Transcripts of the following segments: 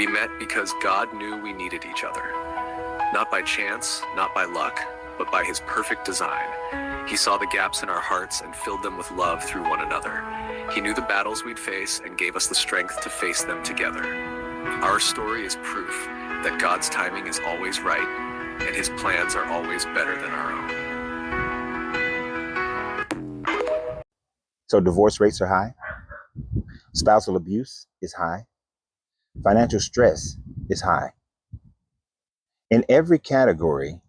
We met because God knew we needed each other. Not by chance, not by luck, but by his perfect design. He saw the gaps in our hearts and filled them with love through one another. He knew the battles we'd face and gave us the strength to face them together. Our story is proof that God's timing is always right and his plans are always better than our own. So divorce rates are high. Spousal abuse is high. Financial stress is high. In every category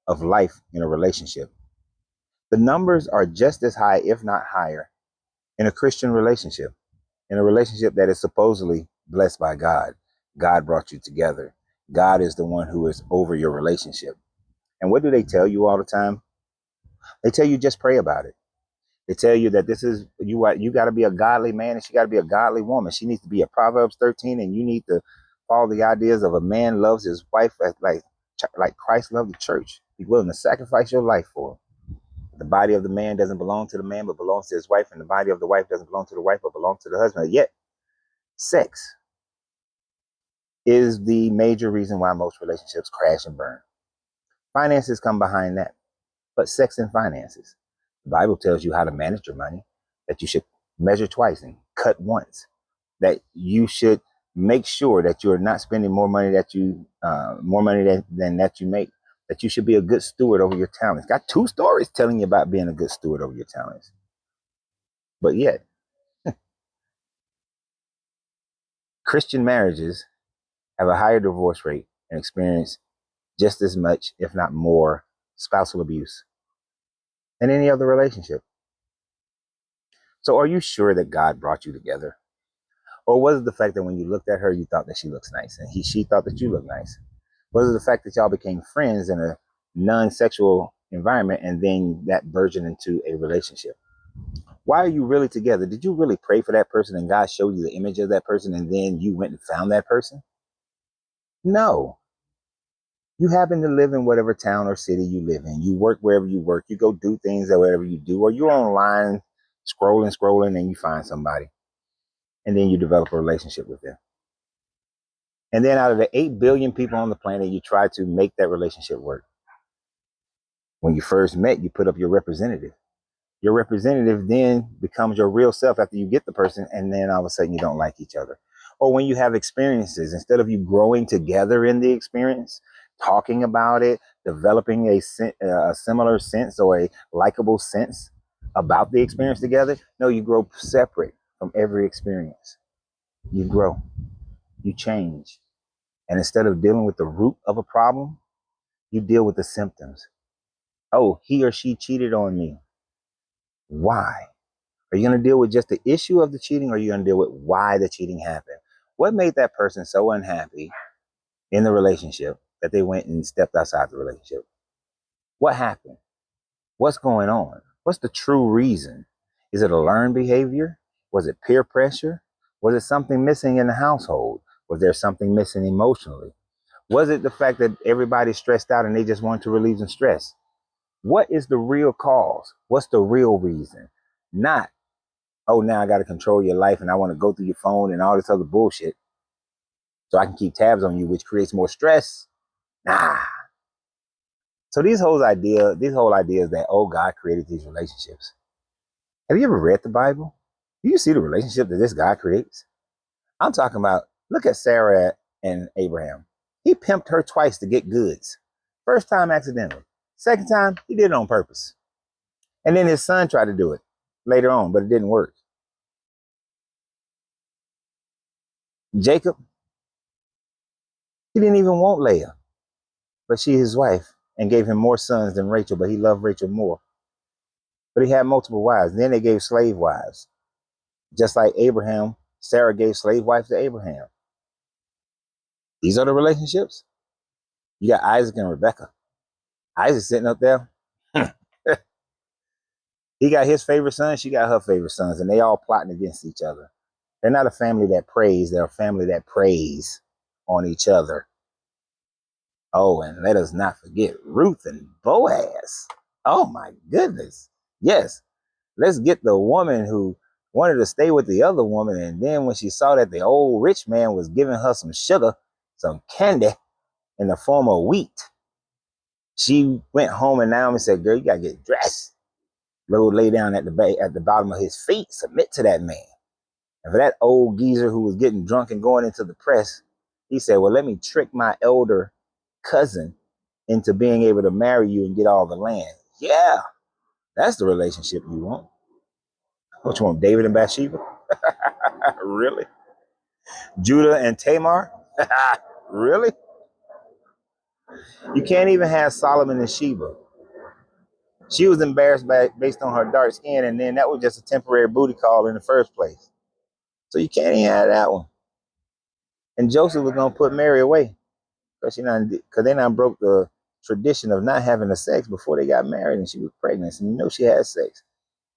of life in a relationship, the numbers are just as high, if not higher, in a Christian relationship, in a relationship that is supposedly blessed by God. God brought you together. God is the one who is over your relationship. And what do they tell you all the time? They tell you just pray about it. They tell you that this is, you got to be a godly man and she got to be a godly woman. She needs to be a Proverbs 13 and you need to follow the ideas of a man loves his wife like Christ loved the church. He's willing to sacrifice your life for her. The body of the man doesn't belong to the man, but belongs to his wife. And the body of the wife doesn't belong to the wife, but belongs to the husband. Yet, sex is the major reason why most relationships crash and burn. Finances come behind that, but sex and finances. The Bible tells you how to manage your money, that you should measure twice and cut once, that you should make sure that you're not spending more money than that you make, that you should be a good steward over your talents. Got 2 stories telling you about being a good steward over your talents. But yet, Christian marriages have a higher divorce rate and experience just as much, if not more, spousal abuse than any other relationship. So are you sure that God brought you together? Or was it the fact that when you looked at her, you thought that she looks nice and she thought that you look nice? Was it the fact that y'all became friends in a non-sexual environment and then that burgeoned into a relationship? Why are you really together? Did you really pray for that person and God showed you the image of that person and then you went and found that person? No. You happen to live in whatever town or city you live in. You work wherever you work. You go do things that whatever you do, or you're online scrolling and you find somebody. And then you develop a relationship with them. And then out of the 8 billion people on the planet, you try to make that relationship work. When you first met, you put up your representative. Your representative then becomes your real self after you get the person, and then all of a sudden you don't like each other. Or when you have experiences, instead of you growing together in the experience, talking about it, developing a similar sense or a likable sense about the experience together, no, you grow separate from every experience. You grow, you change. And instead of dealing with the root of a problem, you deal with the symptoms. Oh, he or she cheated on me. Why? Are you going to deal with just the issue of the cheating, or are you going to deal with why the cheating happened? What made that person so unhappy in the relationship that they went and stepped outside the relationship? What happened? What's going on? What's the true reason? Is it a learned behavior? Was it peer pressure? Was it something missing in the household? Was there something missing emotionally? Was it the fact that everybody's stressed out and they just want to relieve some stress? What is the real cause? What's the real reason? Not, oh, now I got to control your life and I want to go through your phone and all this other bullshit so I can keep tabs on you, which creates more stress. Nah. So these whole ideas that, oh, God created these relationships. Have you ever read the Bible? Do you see the relationship that this God creates? I'm talking about, look at Sarah and Abraham. He pimped her twice to get goods. First time accidentally. Second time, he did it on purpose. And then his son tried to do it later on, but it didn't work. Jacob, he didn't even want Leah, but she his wife and gave him more sons than Rachel, but he loved Rachel more. But he had multiple wives. Then they gave slave wives. Just like Abraham, Sarah gave slave wives to Abraham. These are the relationships. You got Isaac and Rebekah. Isaac sitting up there. He got his favorite son, she got her favorite sons, and they all plotting against each other. They're not a family that prays, they're a family that preys on each other. Oh, and let us not forget Ruth and Boaz. Oh my goodness. Yes, let's get the woman who wanted to stay with the other woman, and then when she saw that the old rich man was giving her some sugar, some candy in the form of wheat. She went home and Naomi said, girl, you gotta get dressed. Lord lay down at the bottom of his feet, submit to that man. And for that old geezer who was getting drunk and going into the press, he said, well, let me trick my elder cousin into being able to marry you and get all the land. Yeah, that's the relationship you want. What you want, David and Bathsheba? Really? Judah and Tamar? Really? You can't even have Solomon and Sheba. She was embarrassed based on her dark skin, and then that was just a temporary booty call in the first place. So you can't even have that one. And Joseph was going to put Mary away because they now broke the tradition of not having the sex before they got married, and she was pregnant. And you know she had sex.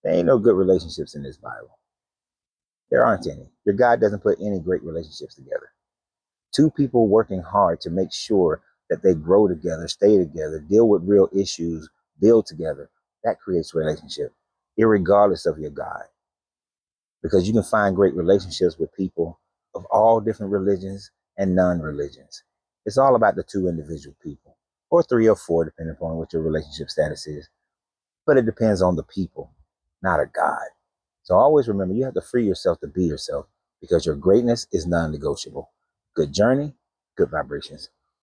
There ain't no good relationships in this Bible. There aren't any. Your God doesn't put any great relationships together. Two people working hard to make sure that they grow together, stay together, deal with real issues, build together. That creates relationship, irregardless of your God. Because you can find great relationships with people of all different religions and non-religions. It's all about the two individual people, or three or four, depending upon what your relationship status is. But it depends on the people, not a God. So always remember, you have to free yourself to be yourself because your greatness is non-negotiable. Good journey, good vibrations.